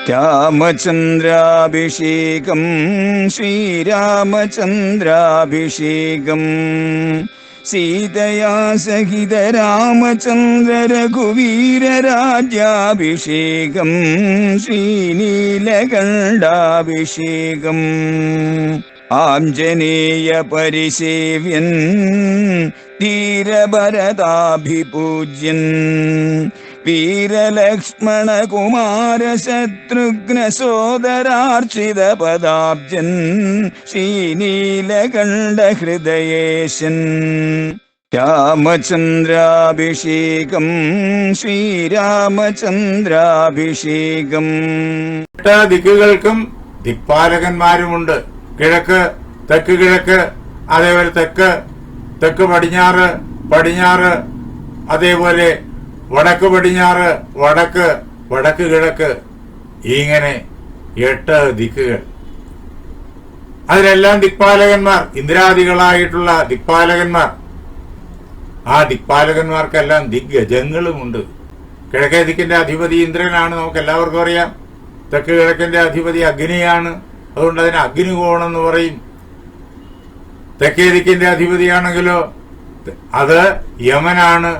രാമചന്ദ്രാഭിഷേകം ശ്രീരാമചന്ദ്രാഭിഷേകം സീതയാ സഹിത രാമചന്ദ്ര രഘുവീരരാജ്യാഭിഷേകം ശ്രീനീലകണ്ഠാഭിഷേകം ആഞ്ജനേയ പരിസേവ്യൻ ധീരഭരതാഭിപൂജ്യൻ വീരലക്ഷ്മണ കുമാര ശത്രുഘ്ന സോദരാർച്ചിത പദാബ്ജൻ ശ്രീനീലകണ്ഠ ഹൃദയേശൻ രാമചന്ദ്രാഭിഷേകം ശ്രീരാമചന്ദ്രാഭിഷേകം. ദിക്കുകൾക്കും ദിക്പാലകന്മാരുമുണ്ട്. കിഴക്ക്, തെക്ക് കിഴക്ക്, അതേപോലെ തെക്ക് പടിഞ്ഞാറ്, അതേപോലെ വടക്ക് പടിഞ്ഞാറ്, വടക്ക് കിഴക്ക്, ഇങ്ങനെ 8 ദിക്കുകൾ. അതിലെല്ലാം ദിക്പാലകന്മാർ, ഇന്ദ്രാദികളായിട്ടുള്ള ദിക്പാലകന്മാർ. ആ ദിക്പാലകന്മാർക്കെല്ലാം ദിഗ്ഗജങ്ങളുമുണ്ട്. കിഴക്കേ ദിക്കിന്റെ അധിപതി ഇന്ദ്രനാണ്, നമുക്ക് എല്ലാവർക്കും അറിയാം. തെക്ക് കിഴക്കിന്റെ അധിപതി അഗ്നിയാണ്, അതുകൊണ്ട് അതിന് അഗ്നികോണം എന്ന് പറയും. തെക്കേ ദിക്കിന്റെ അധിപതിയാണെങ്കിലോ അത് യമനാണ്.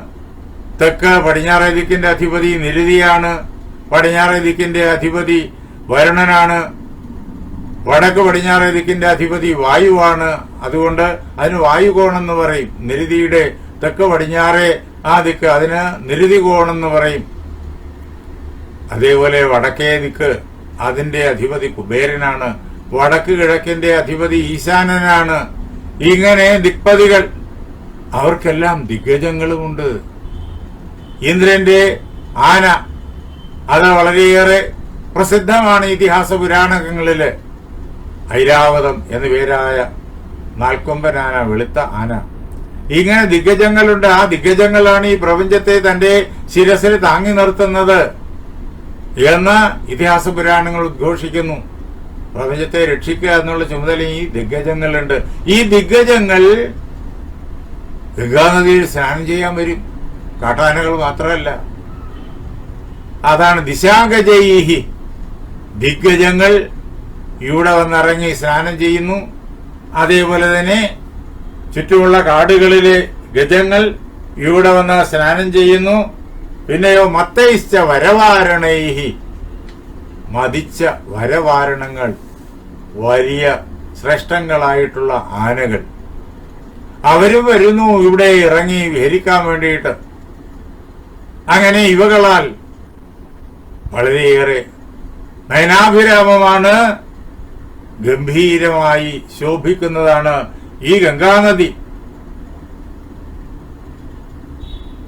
തെക്ക് പടിഞ്ഞാറേ ദിക്കിന്റെ അധിപതി നിരുതിയാണ്. പടിഞ്ഞാറേ ദിക്കിന്റെ അധിപതി വരുണനാണ്. വടക്ക് പടിഞ്ഞാറേ ദിക്കിന്റെ അധിപതി വായുവാണ്. അതുകൊണ്ട് അതിന് വായുകോണം എന്ന് പറയും. നിരുതിയുടെ തെക്ക് പടിഞ്ഞാറേ ആ ദിക്ക്, അതിന് നിരുതി കോണം എന്ന് പറയും. അതേപോലെ വടക്കേ ദിക്ക്, അതിന്റെ അധിപതി കുബേരനാണ്. വടക്ക് കിഴക്കിന്റെ അധിപതി ഈശാനനാണ്. ഇങ്ങനെ ദിക്പതികൾ, അവർക്കെല്ലാം ദിഗ്ഗജങ്ങളുമുണ്ട്. ഇന്ദ്രന്റെ ആന, അത് വളരെയേറെ പ്രസിദ്ധമാണ് ഇതിഹാസ പുരാണങ്ങളില്. ഐരാവതം എന്നു പേരായ 4 കൊമ്പൻ ആന, വെളുത്ത ആന. ഇങ്ങനെ ദിഗ്ഗജങ്ങളുണ്ട്. ആ ദിഗ്ഗജങ്ങളാണ് ഈ പ്രപഞ്ചത്തെ തന്റെ ശിരസിൽ താങ്ങി നിർത്തുന്നത് എന്ന് ഇതിഹാസ പുരാണങ്ങൾ ഉദ്ഘോഷിക്കുന്നു. പ്രപഞ്ചത്തെ രക്ഷിക്കുക എന്നുള്ള ചുമതല ഈ ദിഗ്ഗജങ്ങളുണ്ട്. ഈ ദിഗ്ഗജങ്ങൾ ഗംഗാനദിയിൽ സ്നാനം ചെയ്യാൻ വരും. കാട്ടാനകൾ മാത്രമല്ല, അതാണ് ദിശാഗജൈഹി. ദിഗ്ഗജങ്ങൾ ഇവിടെ വന്നിറങ്ങി സ്നാനം ചെയ്യുന്നു. അതേപോലെ തന്നെ ചുറ്റുമുള്ള കാടുകളിലെ ഗജങ്ങൾ ഇവിടെ വന്ന് സ്നാനം ചെയ്യുന്നു. പിന്നെയോ മത്തയിച്ച വരവാരണൈഹി, മതിച്ച വരവാരണങ്ങൾ, വലിയ ശ്രേഷ്ഠങ്ങളായിട്ടുള്ള ആനകൾ, അവരും വരുന്നു ഇവിടെ ഇറങ്ങി വിഹരിക്കാൻ വേണ്ടിയിട്ട്. അങ്ങനെ ഇവകളാൽ വളരെയേറെ നയനാഭിരാമമാണ്, ഗംഭീരമായി ശോഭിക്കുന്നതാണ് ഈ ഗംഗാനദി.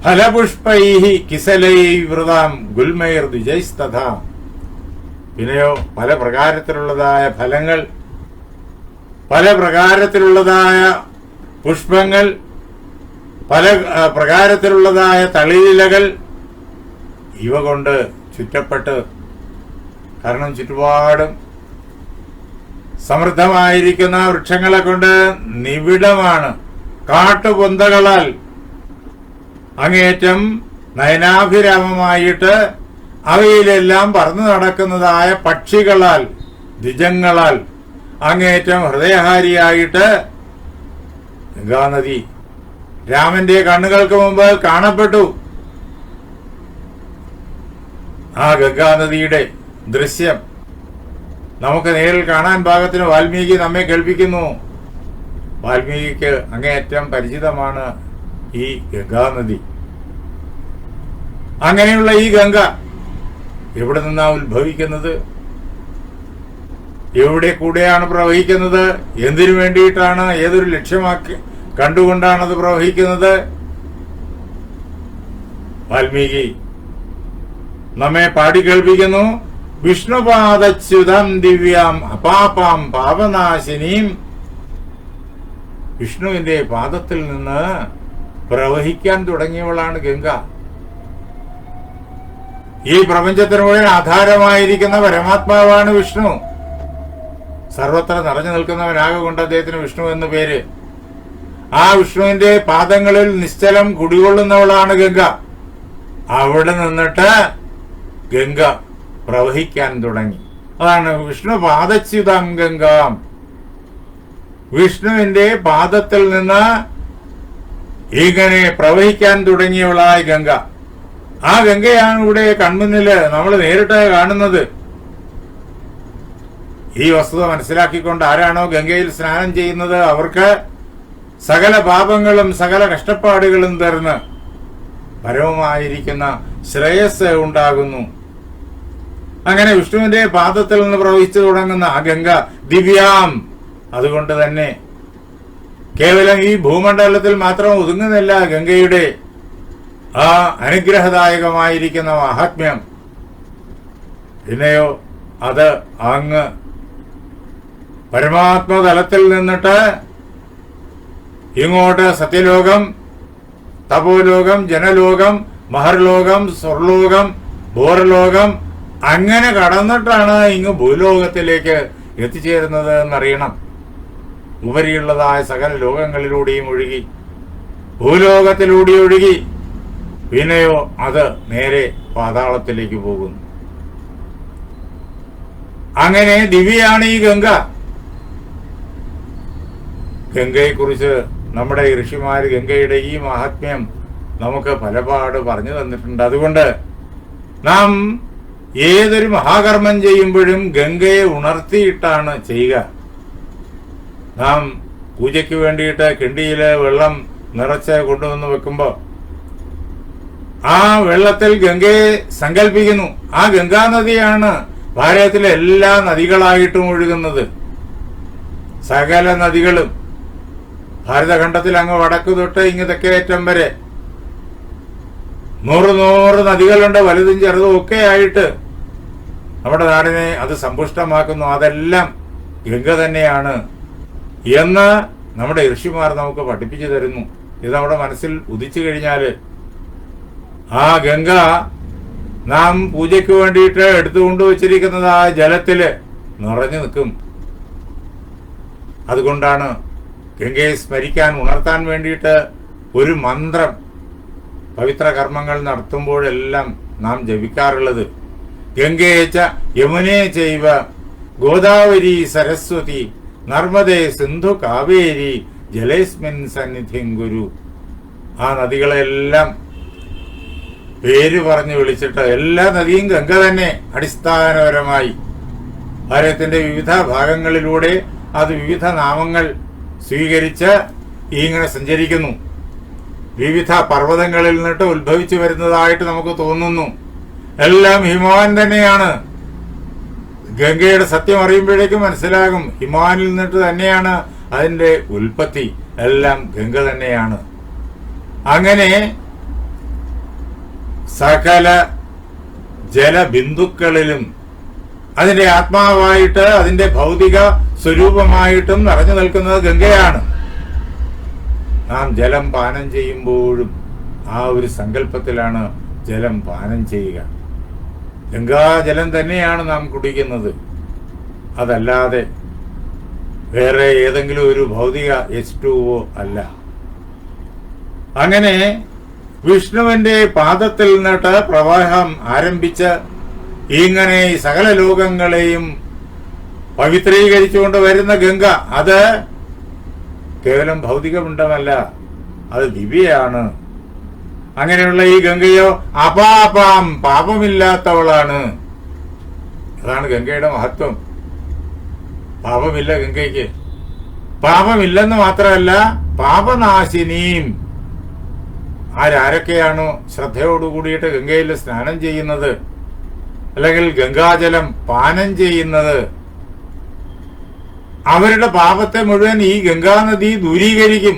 ഫലപുഷ്പൈഹി കിസലൈ വൃതാം ഗുൽമൈർ ദ്വിജൈസ്തഥ. പിന്നെയോ പല പ്രകാരത്തിലുള്ളതായ ഫലങ്ങൾ, പല പ്രകാരത്തിലുള്ളതായ പുഷ്പങ്ങൾ, പല പ്രകാരത്തിലുള്ളതായ തളിരിലകൾ, ഇവ കൊണ്ട് ചുറ്റപ്പെട്ട്, കാരണം ചുറ്റുപാടും സമൃദ്ധമായിരിക്കുന്ന വൃക്ഷങ്ങളെ കൊണ്ട് നിബിഡമാണ്. കാട്ടുപൊന്തകളാൽ അങ്ങേറ്റം നയനാഭിരാമമായിട്ട് അവയിലെല്ലാം പറന്നു നടക്കുന്നതായ പക്ഷികളാൽ, ദ്വിജങ്ങളാൽ അങ്ങേറ്റം ഹൃദയഹാരിയായിട്ട് ഗംഗാനദി രാമന്റെ കണ്ണുകൾക്ക് മുമ്പ് കാണപ്പെട്ടു. ആ ഗംഗാനദിയുടെ ദൃശ്യം നമുക്ക് നേരിൽ കാണാൻ പാകത്തിന് വാൽമീകി നമ്മെ കേൾപ്പിക്കുന്നു. വാൽമീകിക്ക് അങ്ങേയറ്റം പരിചിതമാണ് ഈ ഗംഗാനദി. അങ്ങനെയുള്ള ഈ ഗംഗ എവിടെ നിന്നാണ് ഉത്ഭവിക്കുന്നത്? എവിടെ കൂടെയാണ് പ്രവഹിക്കുന്നത്? എന്തിനു വേണ്ടിയിട്ടാണ്? ഏതൊരു ലക്ഷ്യമാക്കി കണ്ടുകൊണ്ടാണത് പ്രവഹിക്കുന്നത്? വാൽമീകി നമ്മെ പാടി കേൾപ്പിക്കുന്നു. വിഷ്ണുപാദച്യുതം ദിവ്യാം അപാപാം പാപനാശിനീം. വിഷ്ണുവിന്റെ പാദത്തിൽ നിന്ന് പ്രവഹിക്കാൻ തുടങ്ങിയവളാണ് ഗംഗ. ഈ പ്രപഞ്ചത്തിന് മുഴുവൻ ആധാരമായിരിക്കുന്ന പരമാത്മാവാണ് വിഷ്ണു. സർവത്ര നിറഞ്ഞു നിൽക്കുന്നവനാകൊണ്ട് അദ്ദേഹത്തിന് വിഷ്ണു എന്ന് പേര്. ആ വിഷ്ണുവിന്റെ പാദങ്ങളിൽ നിശ്ചലം കുടികൊള്ളുന്നവളാണ് ഗംഗ. അവിടെ നിന്നിട്ട് ഗംഗ പ്രവഹിക്കാൻ തുടങ്ങി. അതാണ് വിഷ്ണു പാദച്യുതംഗം. വിഷ്ണുവിന്റെ പാദത്തിൽ നിന്ന് ഇങ്ങനെ പ്രവഹിക്കാൻ തുടങ്ങിയവളായ ഗംഗ. ആ ഗംഗയാണ് ഇവിടെ കൺമുന്നില് നമ്മൾ നേരിട്ട് കാണുന്നത്. ഈ വസ്തുത മനസ്സിലാക്കിക്കൊണ്ട് ആരാണോ ഗംഗയിൽ സ്നാനം ചെയ്യുന്നത് അവർക്ക് സകല പാപങ്ങളും സകല കഷ്ടപ്പാടുകളും തീർന്ന് പരമമായിരിക്കുന്ന ശ്രേയസ് ഉണ്ടാകുന്നു. അങ്ങനെ വിഷ്ണുവിന്റെ പാദത്തിൽ നിന്ന് പ്രവഹിച്ചു തുടങ്ങുന്ന ആ ഗംഗ ദിവ്യാം. അതുകൊണ്ട് തന്നെ കേവലം ഈ ഭൂമണ്ഡലത്തിൽ മാത്രം ഒതുങ്ങുന്നില്ല ഗംഗയുടെ ആ അനുഗ്രഹദായകമായിരിക്കുന്ന മഹാത്മ്യം. പിന്നെയോ അത് അങ്ങ് പരമാത്മതലത്തിൽ നിന്നിട്ട് ഇങ്ങോട്ട് സത്യലോകം, തപോലോകം, ജനലോകം, മഹർലോകം, സ്വർലോകം, ബോർലോകം അങ്ങനെ കടന്നിട്ടാണ് ഇങ്ങ് ഭൂലോകത്തിലേക്ക് എത്തിച്ചേരുന്നത് എന്നറിയണം. ഉപരിയുള്ളതായ സകല ലോകങ്ങളിലൂടെയും ഒഴുകി ഭൂലോകത്തിലൂടെ ഒഴുകി പിന്നെയോ അത് നേരെ പാതാളത്തിലേക്ക് പോകുന്നു. അങ്ങനെ ദിവ്യയാണ് ഈ ഗംഗ. ഗംഗയെക്കുറിച്ച് നമ്മുടെ ഋഷിമാര് ഗംഗയുടെ ഈ മഹാത്മ്യം നമുക്ക് പലപാട് പറഞ്ഞു തന്നിട്ടുണ്ട്. അതുകൊണ്ട് നാം ഏതൊരു മഹാകർമ്മം ചെയ്യുമ്പോഴും ഗംഗയെ ഉണർത്തിയിട്ടാണ് ചെയ്യുക. നാം പൂജയ്ക്ക് വേണ്ടിയിട്ട് കിണ്ടിയില് വെള്ളം നിറച്ച് കൊണ്ടുവന്ന് വെക്കുമ്പോ ആ വെള്ളത്തിൽ ഗംഗയെ സങ്കല്പിക്കുന്നു. ആ ഗംഗാ നദിയാണ് ഭാരതത്തിലെ എല്ലാ നദികളായിട്ടും ഒഴുകുന്നത്. സകല നദികളും ഭാരതഖണ്ഡത്തിൽ അങ്ങ് വടക്ക് തൊട്ട് ഇങ്ങ് തെക്കേയറ്റം വരെ 100 നദികളുണ്ട്, വലുതും ചെറുതും ഒക്കെ ആയിട്ട് നമ്മുടെ നാടിനെ അത് സമ്പുഷ്ടമാക്കുന്നു. അതെല്ലാം ഗംഗ തന്നെയാണ് എന്ന് നമ്മുടെ ഋഷിമാർ നമുക്ക് പഠിപ്പിച്ചു തരുന്നു. ഇത് നമ്മുടെ മനസ്സിൽ ഉദിച്ചു കഴിഞ്ഞാല് ആ ഗംഗ നാം പൂജയ്ക്ക് വേണ്ടിയിട്ട് എടുത്തുകൊണ്ട് വച്ചിരിക്കുന്നത് ആ ജലത്തില് നിറഞ്ഞു നിൽക്കും. അതുകൊണ്ടാണ് ഗംഗയെ സ്മരിക്കാൻ ഉണർത്താൻ വേണ്ടിയിട്ട് ഒരു മന്ത്രം പവിത്ര കർമ്മങ്ങൾ നടത്തുമ്പോഴെല്ലാം നാം ജപിക്കാറുള്ളത്. ഗംഗേച്ച യമുനേ ചൈവ ഗോദാവരി സരസ്വതി നർമ്മദേ സിന്ധു കാവേരി ജലേസ്മിൻ സന്നിധിം ഗുരു. ആ നദികളെല്ലാം പേര് പറഞ്ഞു വിളിച്ചിട്ട് എല്ലാ നദിയും ഗംഗ തന്നെ അടിസ്ഥാനപരമായി ഭാരതത്തിന്റെ വിവിധ ഭാഗങ്ങളിലൂടെ അത് വിവിധ നാമങ്ങൾ സ്വീകരിച്ച് ഇങ്ങനെ സഞ്ചരിക്കുന്നു. വിവിധ പർവ്വതങ്ങളിൽ നിന്നിട്ട് ഉത്ഭവിച്ചു വരുന്നതായിട്ട് നമുക്ക് തോന്നുന്നു. എല്ലാം ഹിമവാൻ തന്നെയാണ്. ഗംഗയുടെ സത്യം അറിയുമ്പോഴേക്കും മനസ്സിലാകും ഹിമവാനിൽ നിന്നിട്ട് തന്നെയാണ് അതിന്റെ ഉൽപ്പത്തി. എല്ലാം ഗംഗ തന്നെയാണ്. അങ്ങനെ സകല ജലബിന്ദുക്കളിലും അതിന്റെ ആത്മാവായിട്ട് അതിന്റെ ഭൗതിക സ്വരൂപമായിട്ടും നിറഞ്ഞു നിൽക്കുന്നത് ഗംഗയാണ്. നാം ജലം പാനം ചെയ്യുമ്പോഴും ആ ഒരു സങ്കല്പത്തിലാണ് ജലം പാനം ചെയ്യുക. ഗംഗാജലം തന്നെയാണ് നാം കുടിക്കുന്നത്, അതല്ലാതെ വേറെ ഏതെങ്കിലും ഒരു ഭൗതിക H2O അല്ല. അങ്ങനെ വിഷ്ണുവിന്റെ പാദത്തിൽ നിന്നിട്ട് പ്രവാഹം ആരംഭിച്ച് ഇങ്ങനെ ഈ സകല ലോകങ്ങളെയും പവിത്രീകരിച്ചുകൊണ്ട് വരുന്ന ഗംഗ അത് കേവലം ഭൗതികമുണ്ടമല്ല, അത് ദിവ്യയാണ്. അങ്ങനെയുള്ള ഈ ഗംഗയോ അപാപാം പാപമില്ലാത്തവളാണ്. അതാണ് ഗംഗയുടെ മഹത്വം. പാപമില്ല ഗംഗയ്ക്ക്. പാപമില്ലെന്ന് മാത്രമല്ല പാപനാശിനിയും. ആരൊക്കെയാണോ ശ്രദ്ധയോടുകൂടിയിട്ട് ഗംഗയിൽ സ്നാനം ചെയ്യുന്നത് അല്ലെങ്കിൽ ഗംഗാജലം പാനം ചെയ്യുന്നത് അവരുടെ പാപത്തെ മുഴുവൻ ഈ ഗംഗാനദി ദൂരീകരിക്കും,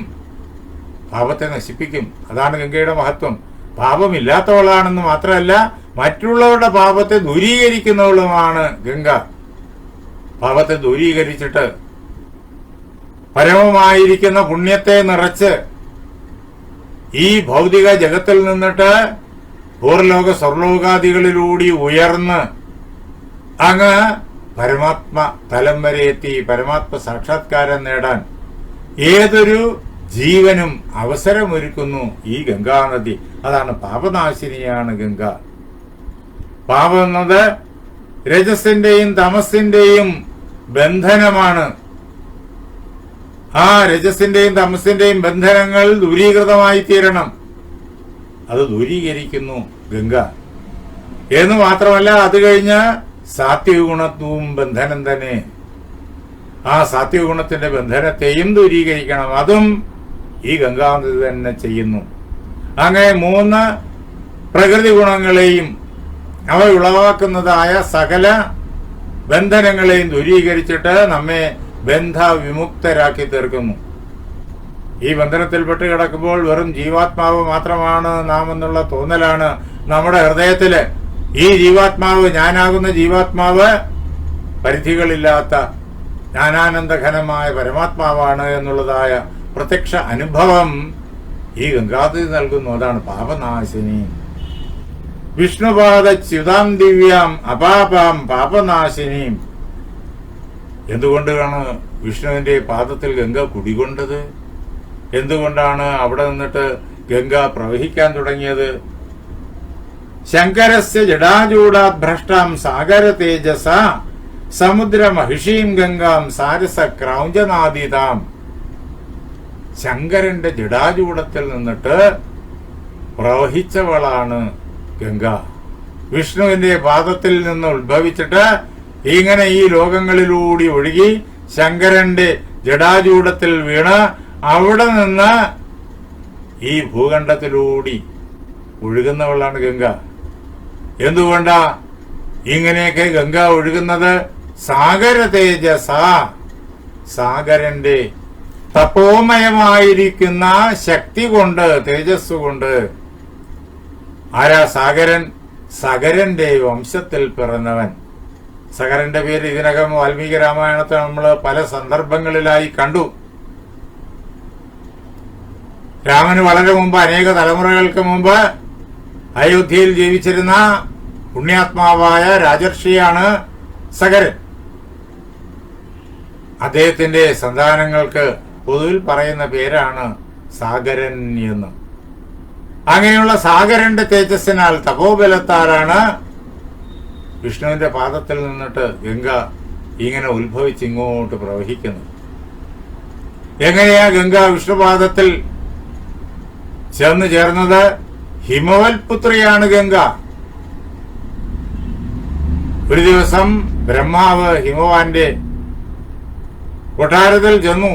പാപത്തെ നശിപ്പിക്കും. അതാണ് ഗംഗയുടെ മഹത്വം. പാപമില്ലാത്തവളാണെന്ന് മാത്രമല്ല മറ്റുള്ളവരുടെ പാപത്തെ ദൂരീകരിക്കുന്നവളുമാണ് ഗംഗ. പാപത്തെ ദൂരീകരിച്ചിട്ട് പരമമായിരിക്കുന്ന പുണ്യത്തെ നിറച്ച് ഈ ഭൗതിക ജഗത്തിൽ നിന്നിട്ട് പൂർലോക സ്വർലോകാദികളിലൂടെ ഉയർന്ന് അങ്ങ് പരമാത്മ തലം വരെ എത്തി പരമാത്മ സാക്ഷാത്കാരം നേടാൻ ഏതൊരു ജീവനും അവസരമൊരുക്കുന്നു ഈ ഗംഗാനദി. അതാണ് പാപനാശിനിയാണ് ഗംഗ. പാപം എന്നത് രജസിന്റെയും തമസിന്റെയും ബന്ധനമാണ്. ആ രജസിന്റെയും തമസിന്റെയും ബന്ധനങ്ങൾ ദൂരീകൃതമായി തീരണം. അത് ദൂരീകരിക്കുന്നു ഗംഗ. എന്ന് മാത്രമല്ല, അത് കഴിഞ്ഞ് സാത്വിക ഗുണത്വവും ബന്ധനം തന്നെ. ആ സാത്വിക ഗുണത്തിന്റെ ബന്ധനത്തെയും ദൂരീകരിക്കണം. അതും ഈ ഗംഗാനദി തന്നെ ചെയ്യുന്നു. അങ്ങനെ 3 പ്രകൃതി ഗുണങ്ങളെയും അവ ഉളവാക്കുന്നതായ സകല ബന്ധനങ്ങളെയും ദൂരീകരിച്ചിട്ട് നമ്മെ ബന്ധവിമുക്തരാക്കി തീർക്കുന്നു. ഈ ബന്ധനത്തിൽപ്പെട്ട് കിടക്കുമ്പോൾ വെറും ജീവാത്മാവ് മാത്രമാണ് നാം എന്നുള്ള തോന്നലാണ് നമ്മുടെ ഹൃദയത്തില്. ഈ ജീവാത്മാവ്, ഞാനാകുന്ന ജീവാത്മാവ് പരിധികളില്ലാത്ത ജ്ഞാനാനന്ദഘനമായ പരമാത്മാവാണ് എന്നുള്ളതായ പ്രത്യക്ഷ അനുഭവം ഈ ഗംഗാനദി നൽകുന്നു. അതാണ് പാപനാശിനി. വിഷ്ണുപാദച്യുതാം ദിവ്യാം അപാപാം പാപനാശിനിയും. എന്തുകൊണ്ടാണ് വിഷ്ണുവിന്റെ പാദത്തിൽ ഗംഗ കുടികൊണ്ടത്? എന്തുകൊണ്ടാണ് അവിടെ നിന്നിട്ട് ഗംഗ പ്രവഹിക്കാൻ തുടങ്ങിയത്? ശങ്കരസ്യ ജടാചൂടാത് ഭ്രഷ്ടാം സാഗര തേജസ സമുദ്ര മഹിഷീം ഗംഗാം സാരസ ക്രൗഞ്ചനാദിതാം. ശങ്കരന്റെ ജടാചൂടത്തിൽ നിന്നിട്ട് പ്രവഹിച്ചവളാണ് ഗംഗ. വിഷ്ണുവിന്റെ പാദത്തിൽ നിന്ന് ഉത്ഭവിച്ചിട്ട് ഇങ്ങനെ ഈ ലോകങ്ങളിലൂടെ ഒഴുകി ശങ്കരന്റെ ജടാചൂടത്തിൽ വീണ് അവിടെ നിന്ന് ഈ ഭൂഖണ്ഡത്തിലൂടി ഒഴുകുന്നവളാണ് ഗംഗ. എന്തുകൊണ്ടാ ഇങ്ങനെയൊക്കെ ഗംഗ ഒഴുകുന്നത്? സാഗര തേജസ, സാഗരന്റെ തപോമയമായിരിക്കുന്ന ശക്തി കൊണ്ട്, തേജസ് കൊണ്ട്. ആരാ സാഗരൻ? സഗരന്റെ വംശത്തിൽ പിറന്നവൻ. സഗരന്റെ പേര് ഇതിനകം വാൽമീകി രാമായണത്തെ നമ്മൾ പല സന്ദർഭങ്ങളിലായി കണ്ടു. രാമന് വളരെ മുമ്പ്, അനേക തലമുറകൾക്ക് മുമ്പ് അയോധ്യയിൽ ജീവിച്ചിരുന്ന പുണ്യാത്മാവായ രാജർഷിയാണ് സഗരൻ. അദ്ദേഹത്തിന്റെ സന്താനങ്ങൾക്ക് പൊതുവിൽ പറയുന്ന പേരാണ് സാഗരൻ എന്ന്. അങ്ങനെയുള്ള സാഗരന്റെ തേജസ്സിനാൽ, തപോബലത്താലാണ് വിഷ്ണുവിന്റെ പാദത്തിൽ നിന്നിട്ട് ഗംഗ ഇങ്ങനെ ഉത്ഭവിച്ച് ഇങ്ങോട്ട് പ്രവഹിക്കുന്നത്. എങ്ങനെയാ ഗംഗ വിഷ്ണുപാദത്തിൽ ചെന്ന് ചേർന്നത്? ഹിമവൽ പുത്രിയാണ് ഗംഗ. ഒരു ദിവസം ബ്രഹ്മാവ് ഹിമവാന്റെ കൊട്ടാരത്തിൽ ചെന്നു.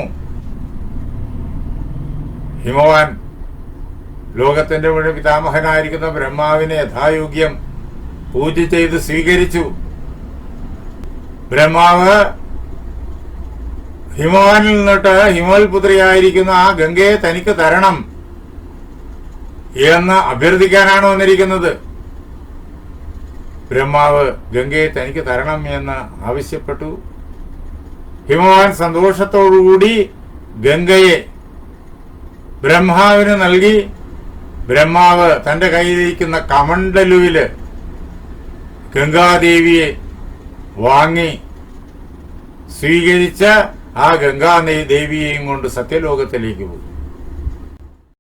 ഹിമവാൻ ലോകത്തിന്റെ മുഴുവൻ പിതാമഹനായിരിക്കുന്ന ബ്രഹ്മാവിനെ യഥായോഗ്യം പൂജ ചെയ്ത് സ്വീകരിച്ചു. ബ്രഹ്മാവ് ഹിമവാനിൽ നിന്നിട്ട് ഹിമവൽ പുത്രിയായിരിക്കുന്ന ആ ഗംഗയെ തനിക്ക് തരണം എന്ന് അഭ്യർത്ഥിക്കാനാണ് വന്നിരിക്കുന്നത്. ബ്രഹ്മാവ് ഗംഗയെ തനിക്ക് തരണം എന്ന് ആവശ്യപ്പെട്ടു. ഹിമവാൻ സന്തോഷത്തോടുകൂടി ഗംഗയെ ബ്രഹ്മാവിന് നൽകി. ബ്രഹ്മാവ് തന്റെ കയ്യിലിരിക്കുന്ന കമണ്ഡലുവില് ഗംഗാദേവിയെ വാങ്ങി സ്വീകരിച്ച ആ ഗംഗാദേവിയെയും കൊണ്ട് സത്യലോകത്തിലേക്ക് പോയി.